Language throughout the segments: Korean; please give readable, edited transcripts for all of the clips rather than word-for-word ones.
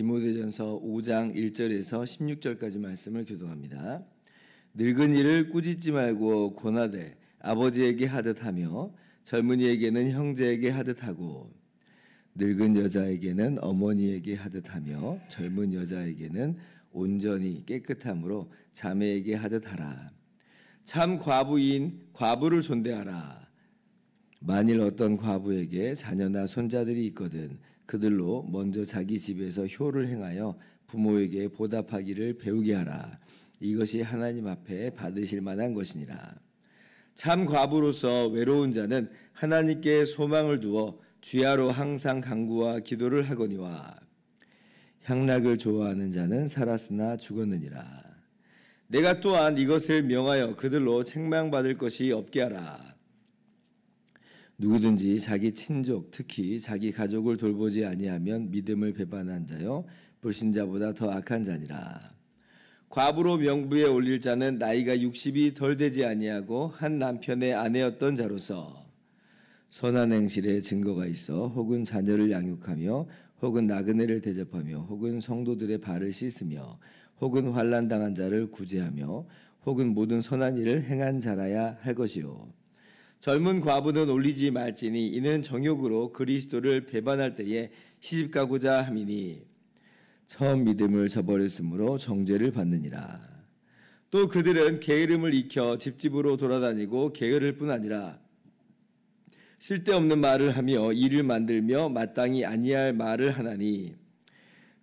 디모데전서 5장 1절에서 16절까지 말씀을 교독합니다. 늙은이를 꾸짖지 말고 권하되 아버지에게 하듯 하며 젊은이에게는 형제에게 하듯 하고 늙은 여자에게는 어머니에게 하듯 하며 젊은 여자에게는 온전히 깨끗함으로 자매에게 하듯 하라. 참 과부인 과부를 존대하라. 만일 어떤 과부에게 자녀나 손자들이 있거든 그들로 먼저 자기 집에서 효를 행하여 부모에게 보답하기를 배우게 하라. 이것이 하나님 앞에 받으실 만한 것이니라. 참 과부로서 외로운 자는 하나님께 소망을 두어 주야로 항상 간구와 기도를 하거니와 향락을 좋아하는 자는 살았으나 죽었느니라. 내가 또한 이것을 명하여 그들로 책망받을 것이 없게 하라. 누구든지 자기 친족 특히 자기 가족을 돌보지 아니하면 믿음을 배반한 자요 불신자보다 더 악한 자니라. 과부로 명부에 올릴 자는 나이가 60이 덜 되지 아니하고 한 남편의 아내였던 자로서 선한 행실에 증거가 있어 혹은 자녀를 양육하며 혹은 나그네를 대접하며 혹은 성도들의 발을 씻으며 혹은 환난 당한 자를 구제하며 혹은 모든 선한 일을 행한 자라야 할 것이요. 젊은 과부는 올리지 말지니 이는 정욕으로 그리스도를 배반할 때에 시집가고자 함이니 처음 믿음을 저버렸으므로 정죄를 받느니라. 또 그들은 게으름을 익혀 집집으로 돌아다니고 게으를 뿐 아니라 쓸데없는 말을 하며 일을 만들며 마땅히 아니할 말을 하나니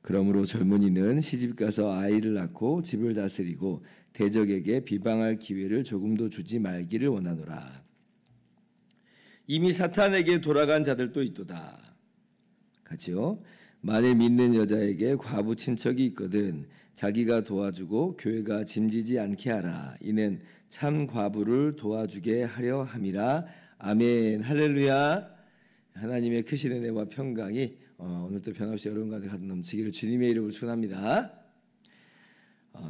그러므로 젊은이는 시집가서 아이를 낳고 집을 다스리고 대적에게 비방할 기회를 조금도 주지 말기를 원하노라. 이미 사탄에게 돌아간 자들도 있도다. 같이요. 만일 믿는 여자에게 과부 친척이 있거든 자기가 도와주고 교회가 짐지지 않게 하라. 이는 참 과부를 도와주게 하려 함이라. 아멘. 할렐루야. 하나님의 크신 은혜와 평강이 오늘도 변함없이 여러분 가운데 가득 넘치기를 주님의 이름으로 축원합니다.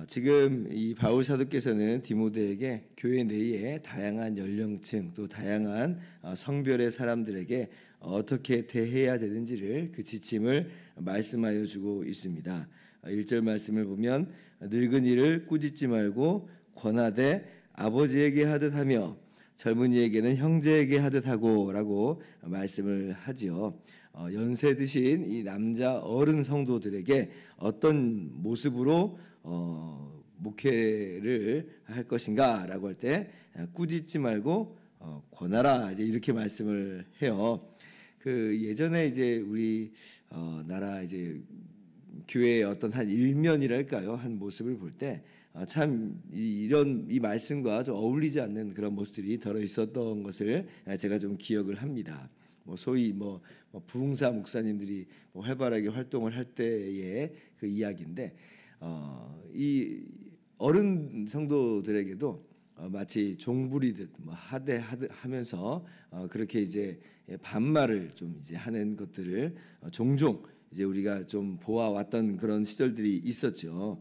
지금 이 바울 사도께서는 디모데에게 교회 내에 다양한 연령층 또 다양한 성별의 사람들에게 어떻게 대해야 되는지를 그 지침을 말씀하여 주고 있습니다. 1절 말씀을 보면 늙은이를 꾸짖지 말고 권하되 아버지에게 하듯 하며 젊은이에게는 형제에게 하듯 하고 라고 말씀을 하지요. 연세 드신 이 남자 어른 성도들에게 어떤 모습으로 목회를 할 것인가 라고 할 때 꾸짖지 말고 권하라 이제 이렇게 말씀을 해요. 그 예전에 이제 우리 나라 이제 교회의 어떤 한 일면이랄까요? 한 모습을 볼 때 참 이런 이 말씀과 좀 어울리지 않는 그런 모습들이 들어 있었던 것을 제가 좀 기억을 합니다. 소위 부흥사 목사님들이 활발하게 활동을 할 때의 그 이야기인데 이 어른 성도들에게도 마치 종부리듯 하면서 그렇게 이제 반말을 좀 이제 하는 것들을 종종 이제 우리가 좀 보아왔던 그런 시절들이 있었죠.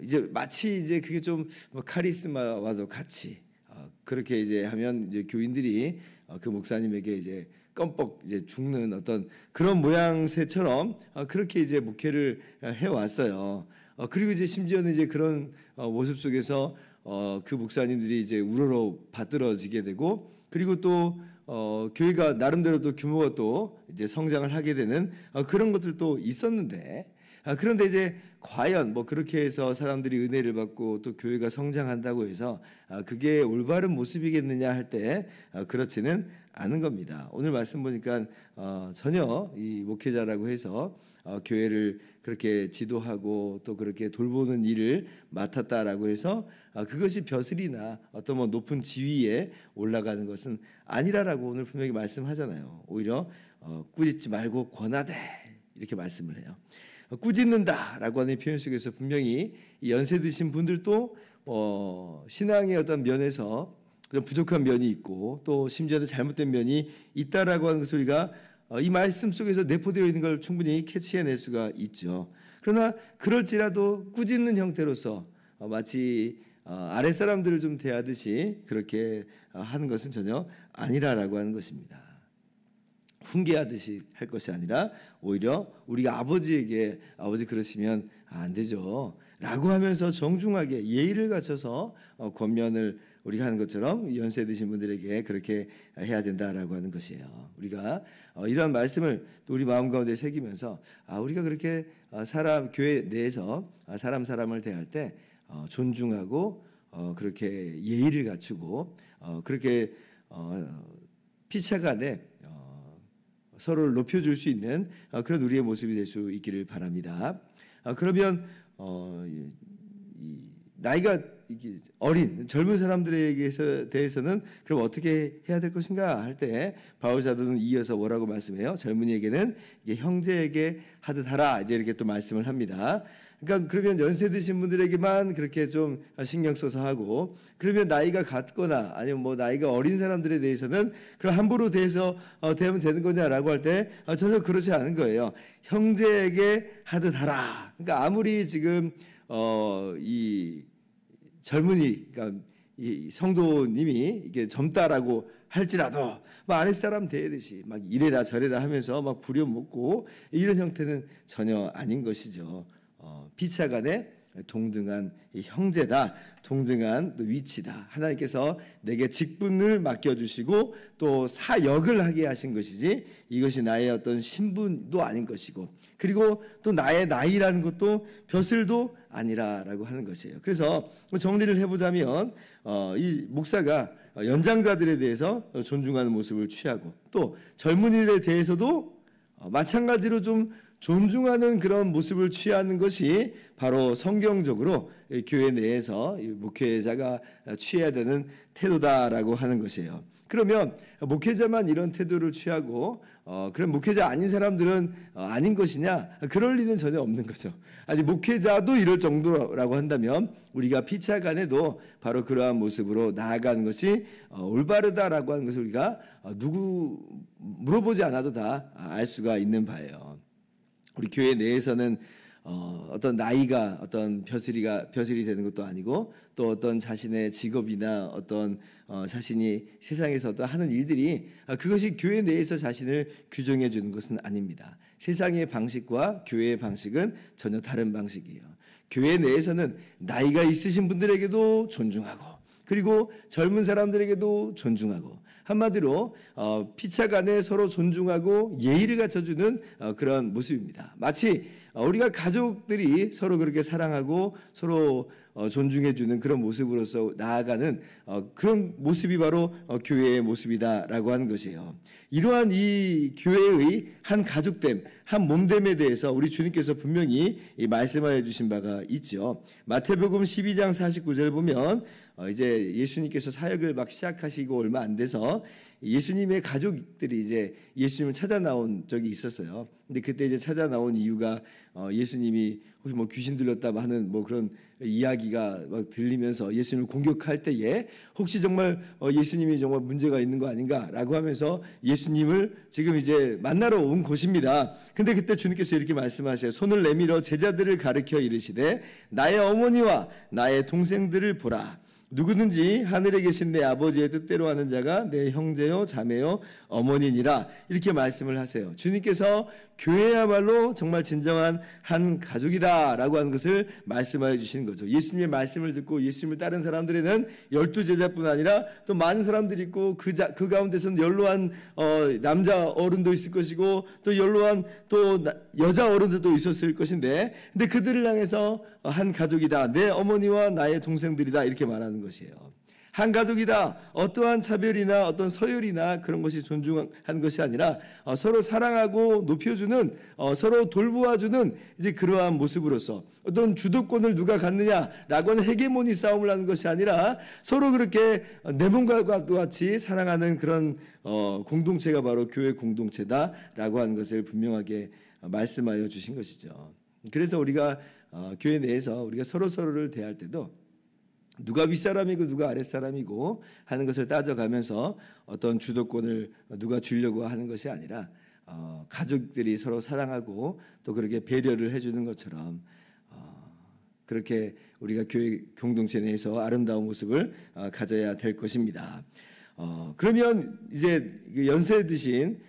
이제 마치 이제 그게 좀 카리스마와도 같이 그렇게 이제 하면 이제 교인들이 그 목사님에게 이제 껌뻑 이제 죽는 어떤 그런 모양새처럼 그렇게 이제 목회를 해왔어요. 그리고 이제 심지어는 이제 그런 모습 속에서 그 목사님들이 이제 우러러 받들어지게 되고 그리고 또 교회가 나름대로 또 규모가 또 이제 성장을 하게 되는 그런 것들도 있었는데 그런데 이제 과연 그렇게 해서 사람들이 은혜를 받고 또 교회가 성장한다고 해서 그게 올바른 모습이겠느냐 할 때 그렇지는 않은 겁니다. 오늘 말씀 보니까 전혀 이 목회자라고 해서 교회를 그렇게 지도하고 또 그렇게 돌보는 일을 맡았다라고 해서 그것이 벼슬이나 어떤 높은 지위에 올라가는 것은 아니라라고 오늘 분명히 말씀하잖아요. 오히려 꾸짖지 말고 권하되 이렇게 말씀을 해요. 꾸짖는다라고 하는 표현 속에서 분명히 연세 드신 분들도 신앙의 어떤 면에서 부족한 면이 있고 또 심지어는 잘못된 면이 있다라고 하는 소리가 이 말씀 속에서 내포되어 있는 걸 충분히 캐치해낼 수가 있죠. 그러나 그럴지라도 꾸짖는 형태로서 마치 아랫사람들을 좀 대하듯이 그렇게 하는 것은 전혀 아니라라고 하는 것입니다. 훈계하듯이 할 것이 아니라 오히려 우리가 아버지에게 아버지 그러시면 안 되죠 라고 하면서 정중하게 예의를 갖춰서 권면을 우리가 하는 것처럼 연세 드신 분들에게 그렇게 해야 된다라고 하는 것이에요. 우리가 이러한 말씀을 또 우리 마음 가운데 새기면서 우리가 그렇게 교회 내에서 사람을 대할 때 존중하고 그렇게 예의를 갖추고 그렇게 피차간에 서로를 높여줄 수 있는 그런 우리의 모습이 될 수 있기를 바랍니다. 그러면 나이가 어린 젊은 사람들에게 대해서는 그럼 어떻게 해야 될 것인가 할 때 바울 사도는 이어서 뭐라고 말씀해요? 젊은이에게는 형제에게 하듯 하라 이제 이렇게 또 말씀을 합니다. 그러니까 그러면 연세 드신 분들에게만 그렇게 좀 신경 써서 하고 그러면 나이가 같거나 아니면 뭐 나이가 어린 사람들에 대해서는 그럼 함부로 대하면 되는 거냐라고 할 때 전혀 그렇지 않은 거예요. 형제에게 하듯 하라. 그러니까 아무리 지금 이 젊은이 그러니까 이 성도님이 이게 젊다라고 할지라도 막 아랫사람 대하듯이 막 이래라 저래라 하면서 막 부려먹고 이런 형태는 전혀 아닌 것이죠. 피차간에 동등한 형제다, 동등한 위치다. 하나님께서 내게 직분을 맡겨주시고 또 사역을 하게 하신 것이지 이것이 나의 어떤 신분도 아닌 것이고 그리고 또 나의 나이라는 것도 벼슬도 아니라라고 하는 것이에요. 그래서 정리를 해보자면 이 목사가 연장자들에 대해서 존중하는 모습을 취하고 또 젊은이들에 대해서도 마찬가지로 좀 존중하는 그런 모습을 취하는 것이 바로 성경적으로 교회 내에서 목회자가 취해야 되는 태도다라고 하는 것이에요. 그러면 목회자만 이런 태도를 취하고 그런 목회자 아닌 사람들은 아닌 것이냐? 그럴 리는 전혀 없는 거죠. 아니 목회자도 이럴 정도라고 한다면 우리가 피차간에도 바로 그러한 모습으로 나아가는 것이 올바르다라고 하는 것을 우리가 누구 물어보지 않아도 다 알 수가 있는 바예요. 우리 교회 내에서는 어떤 나이가 어떤 벼슬이 되는 것도 아니고 또 어떤 자신의 직업이나 어떤 자신이 세상에서 어떤 하는 일들이 그것이 교회 내에서 자신을 규정해 주는 것은 아닙니다. 세상의 방식과 교회의 방식은 전혀 다른 방식이에요. 교회 내에서는 나이가 있으신 분들에게도 존중하고 그리고 젊은 사람들에게도 존중하고 한마디로 피차간에 서로 존중하고 예의를 갖춰주는 그런 모습입니다. 마치 우리가 가족들이 서로 그렇게 사랑하고 서로 존중해주는 그런 모습으로서 나아가는 그런 모습이 바로 교회의 모습이다라고 하는 것이에요. 이러한 이 교회의 한 가족됨, 한 몸됨에 대해서 우리 주님께서 분명히 말씀하여 주신 바가 있죠. 마태복음 12장 49절 보면 이제 예수님께서 사역을 막 시작하시고 얼마 안 돼서 예수님의 가족들이 이제 예수님을 찾아 나온 적이 있었어요. 근데 그때 이제 찾아 나온 이유가 예수님이 혹시 뭐 귀신 들렸다 하는 뭐 그런 이야기가 막 들리면서 예수님을 공격할 때에 혹시 정말 예수님이 정말 문제가 있는 거 아닌가라고 하면서 예수님을 지금 이제 만나러 온 곳입니다. 근데 그때 주님께서 이렇게 말씀하세요. 손을 내밀어 제자들을 가르쳐 이르시되 나의 어머니와 나의 동생들을 보라. 누구든지 하늘에 계신 내 아버지의 뜻대로 하는 자가 내 형제요 자매요 어머니니라 이렇게 말씀을 하세요. 주님께서 교회야말로 정말 진정한 한 가족이다라고 하는 것을 말씀하여 주시는 거죠. 예수님의 말씀을 듣고 예수님을 따른 사람들에는 12제자뿐 아니라 또 많은 사람들이 있고 그 가운데서는 연로한 남자 어른도 있을 것이고 또 연로한 또 여자 어른들도 있었을 것인데 근데 그들을 향해서 한 가족이다. 내 어머니와 나의 동생들이다 이렇게 말하는 것이에요. 한 가족이다. 어떠한 차별이나 어떤 서열이나 그런 것이 존중하는 것이 아니라 서로 사랑하고 높여주는 서로 돌보아주는 이제 그러한 모습으로서 어떤 주도권을 누가 갖느냐라고 하는 헤게모니 싸움을 하는 것이 아니라 서로 그렇게 내 몸과 같이 사랑하는 그런 공동체가 바로 교회 공동체다라고 하는 것을 분명하게 말씀하여 주신 것이죠. 그래서 우리가 교회 내에서 우리가 서로를 대할 때도 누가 윗사람이고 누가 아랫사람이고 하는 것을 따져가면서 어떤 주도권을 누가 주려고 하는 것이 아니라 가족들이 서로 사랑하고 또 그렇게 배려를 해주는 것처럼 그렇게 우리가 교회 공동체 내에서 아름다운 모습을 가져야 될 것입니다. 그러면 이제 연세 드신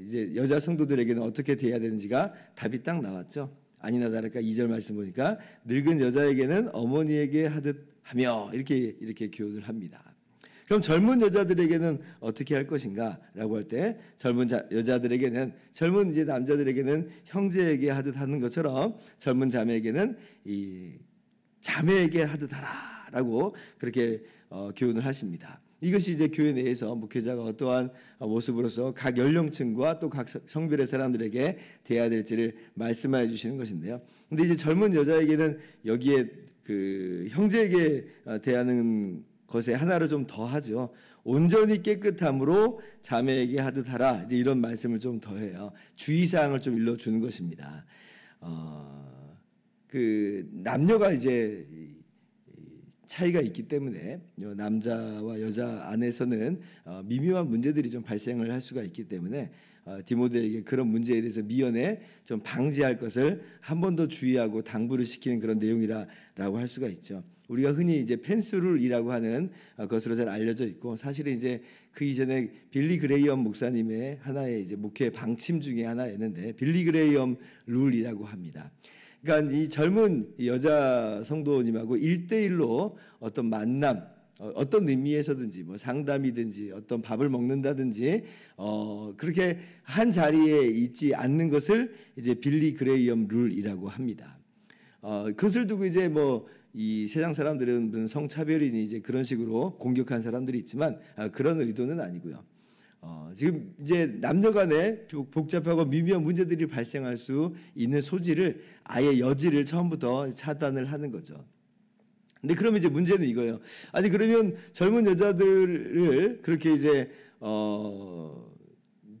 이제 여자 성도들에게는 어떻게 돼야 되는지가 답이 딱 나왔죠. 아니나 다를까 2절 말씀 보니까 늙은 여자에게는 어머니에게 하듯 하며 이렇게 교훈을 합니다. 그럼 젊은 여자들에게는 어떻게 할 것인가라고 할 때 젊은 여자들에게는 젊은 이제 남자들에게는 형제에게 하듯 하는 것처럼 젊은 자매에게는 이 자매에게 하듯 하라라고 그렇게 교훈을 하십니다. 이것이 이제 교회 내에서 목회자가 어떠한 모습으로서 각 연령층과 또 각 성별의 사람들에게 대해야 될지를 말씀해 주시는 것인데요. 근데 이제 젊은 여자에게는 여기에 그 형제에게 대하는 것에 하나를 좀 더하죠. 온전히 깨끗함으로 자매에게 하듯 하라. 이제 이런 말씀을 좀 더해요. 주의사항을 좀 일러주는 것입니다. 그 남녀가 이제 차이가 있기 때문에 남자와 여자 안에서는 미묘한 문제들이 좀 발생을 할 수가 있기 때문에 디모데에게 그런 문제에 대해서 미연에 좀 방지할 것을 한 번 더 주의하고 당부를 시키는 그런 내용이라고 할 수가 있죠. 우리가 흔히 이제 펜스룰이라고 하는 것으로 잘 알려져 있고 사실은 이제 그 이전에 빌리 그레이엄 목사님의 하나의 이제 목회 방침 중에 하나였는데 빌리 그레이엄 룰이라고 합니다. 그러니까 이 젊은 여자 성도님하고 1대1로 어떤 만남, 어떤 의미에서든지 뭐 상담이든지 어떤 밥을 먹는다든지 그렇게 한 자리에 있지 않는 것을 이제 빌리 그레이엄 룰이라고 합니다. 그것을 두고 이제 뭐 이 세상 사람들은 성차별이니 이제 그런 식으로 공격한 사람들이 있지만 그런 의도는 아니고요. 지금 이제 남녀간에 복잡하고 미묘한 문제들이 발생할 수 있는 소지를 아예 여지를 처음부터 차단을 하는 거죠. 근데 그러면 이제 문제는 이거예요. 아니 그러면 젊은 여자들을 그렇게 이제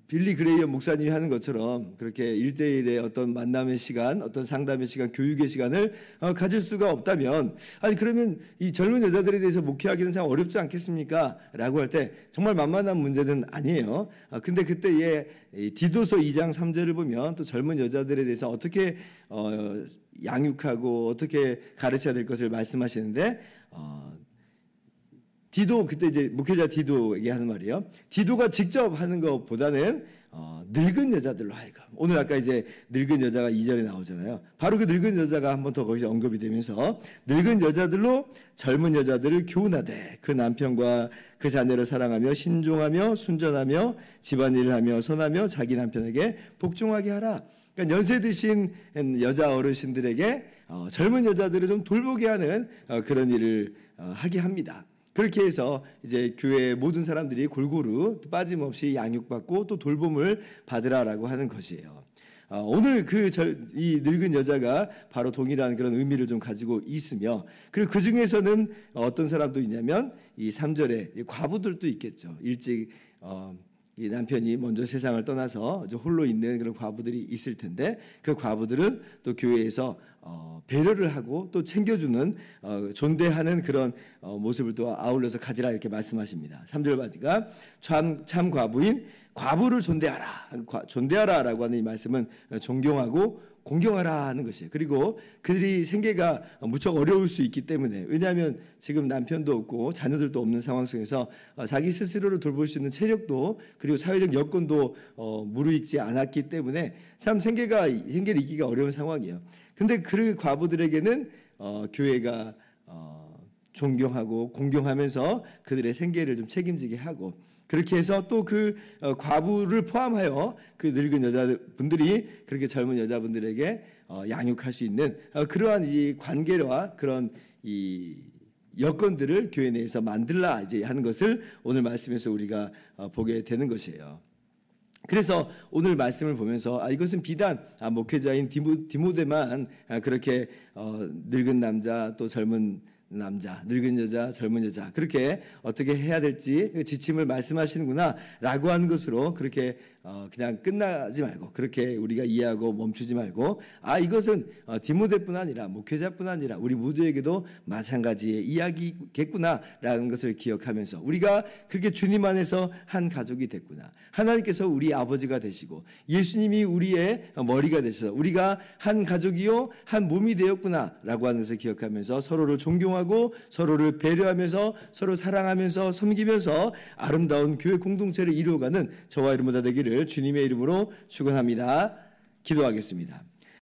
빌리 그레이엄 목사님이 하는 것처럼 그렇게 1대1의 어떤 만남의 시간, 어떤 상담의 시간, 교육의 시간을 가질 수가 없다면 아니 그러면 이 젊은 여자들에 대해서 목회하기는 참 어렵지 않겠습니까? 라고 할 때 정말 만만한 문제는 아니에요. 근데 그때 디도서 2장 3절을 보면 또 젊은 여자들에 대해서 어떻게 양육하고 어떻게 가르쳐야 될 것을 말씀하시는데 디도 그때 이제 목회자 디도에게 하는 말이에요. 디도가 직접 하는 것보다는 늙은 여자들로 하여금 오늘 아까 이제 늙은 여자가 2절에 나오잖아요. 바로 그 늙은 여자가 한 번 더 거기서 언급이 되면서 늙은 여자들로 젊은 여자들을 교훈하되 그 남편과 그 자녀를 사랑하며 신종하며 순전하며 집안일을 하며 선하며 자기 남편에게 복종하게 하라. 그러니까 연세 드신 여자 어르신들에게 젊은 여자들을 좀 돌보게 하는 그런 일을 하게 합니다. 그렇게 해서 이제 교회 모든 사람들이 골고루 빠짐없이 양육받고 또 돌봄을 받으라라고 하는 것이에요. 오늘 이 늙은 여자가 바로 동일한 그런 의미를 좀 가지고 있으며 그리고 그 중에서는 어떤 사람도 있냐면 이 3절에 과부들도 있겠죠. 일찍 이 남편이 먼저 세상을 떠나서 홀로 있는 그런 과부들이 있을 텐데 그 과부들은 또 교회에서 배려를 하고 또 챙겨주는 존대하는 그런 모습을 또 아울러서 가지라 이렇게 말씀하십니다. 3절 바지가 참 과부인 과부를 존대하라라고 하는 이 말씀은 존경하고 공경하라 하는 것이에요. 그리고 그들이 생계가 무척 어려울 수 있기 때문에 왜냐하면 지금 남편도 없고 자녀들도 없는 상황 속에서 자기 스스로를 돌볼 수 있는 체력도 그리고 사회적 여건도 무르익지 않았기 때문에 참 생계를 이기기가 어려운 상황이에요. 근데 그 과부들에게는 교회가 존경하고 공경하면서 그들의 생계를 좀 책임지게 하고 그렇게 해서 또 그 과부를 포함하여 그 늙은 여자분들이 그렇게 젊은 여자분들에게 양육할 수 있는 그러한 이 관계와 그런 이 여건들을 교회 내에서 만들라 이제 하는 것을 오늘 말씀에서 우리가 보게 되는 것이에요. 그래서 오늘 말씀을 보면서 이것은 비단 목회자인 디모데만 그렇게 늙은 남자 또 젊은 남자, 늙은 여자, 젊은 여자 그렇게 어떻게 해야 될지 지침을 말씀하시는구나 라고 하는 것으로 그렇게 그냥 끝나지 말고 그렇게 우리가 이해하고 멈추지 말고 이것은 디모데뿐 아니라 목회자뿐 아니라 우리 모두에게도 마찬가지의 이야기겠구나 라는 것을 기억하면서 우리가 그렇게 주님 안에서 한 가족이 됐구나 하나님께서 우리 아버지가 되시고 예수님이 우리의 머리가 되셔서 우리가 한 가족이요 한 몸이 되었구나 라고 하는 것을 기억하면서 서로를 존경하고 존중하고 서로를 배려하면서 서로 사랑하면서 섬기면서 아름다운 교회 공동체를 이루어가는 저와 여러분 다 되기를 주님의 이름으로 축원합니다. 기도하겠습니다.